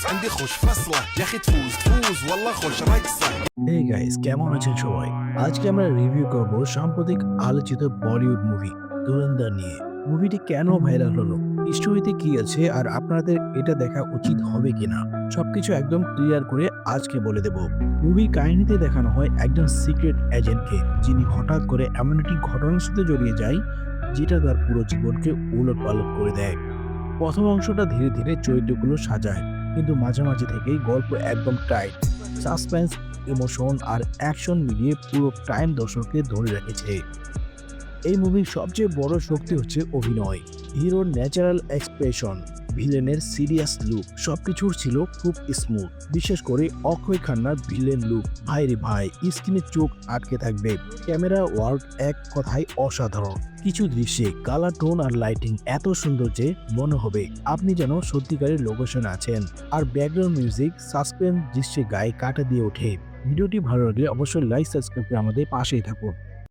فلوس عندي خوش فصلة يا اخي تفوز تفوز والله خوش رقصة. এই গাইস, কেমন আছেন সবাই? আজকে আমরা রিভিউ করব সাম্প্রতিক আলোচিত বলিউড মুভি ধুরন্ধর নিয়ে। মুভিটি কেন ভাইরাল হলো, স্টোরিতে কি আছে, আর আপনাদের এটা দেখা উচিত হবে কিনা সবকিছু একদম ক্লিয়ার করে আজকে বলে দেব। মুভির কাহিনীতে দেখানো হয় একজন সিক্রেট এজেন্টকে, যিনি হঠাৎ করে এমন একটি ঘটনার সাথে জড়িয়ে যায় যেটা তার পুরো জীবনকে উলটপালট করে দেয়। প্রথম অংশটা ধীরে ধীরে চরিত্রগুলো সাজায়, কিন্তু মাঝে মাঝে থেকেই গল্প একদম টাইট। সাসপেন্স, ইমোশন আর অ্যাকশন মিলিয়ে পুরো টাইম দর্শককে ধরে রেখেছে। এই মুভির সবচেয়ে বড় শক্তি হচ্ছে অভিনয়। হিরোর ন্যাচারাল এক্সপ্রেশন, ভিলেনের সিরিয়াস লুক, সবকিছুর ছিল খুব স্মুথ। বিশেষ করে অক্ষয় খান্নার ভিলেন লুক, ভাই রে ভাই, স্ক্রিনে চোখ আটকে থাকবে। ক্যামেরা ওয়ার্ক এক কথায় অসাধারণ। কিছু দৃশ্যে কালার টোন আর লাইটিং এত সুন্দর যে মনে হবে আপনি যেন সত্যিকারের লোকেশনে আছেন। আর ব্যাকগ্রাউন্ড মিউজিক সাসপেন্স দৃশ্যে গায়ে কাটা দিয়ে ওঠে। ভিডিওটি ভালো লাগলে অবশ্যই লাইক সাবস্ক্রাইব করে আমাদের পাশেই থাকুন।